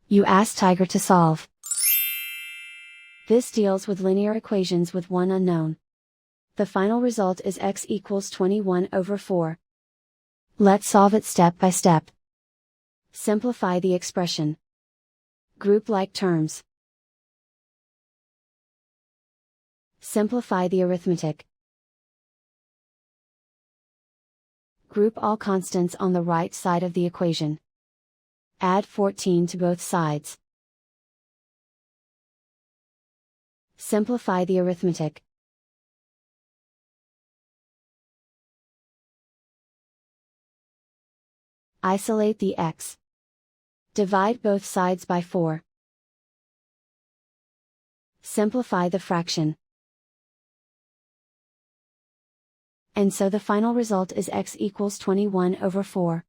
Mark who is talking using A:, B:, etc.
A: You ask Tiger to solve. This deals with linear equations with one unknown. The final result is x equals 21/4. Let's solve it step by step. Simplify the expression. Group like terms. Simplify the arithmetic. Group all constants on the right side of the equation. Add 14 to both sides. Simplify the arithmetic. Isolate the x. Divide both sides by 4. Simplify the fraction. And so the final result is x equals 21/4.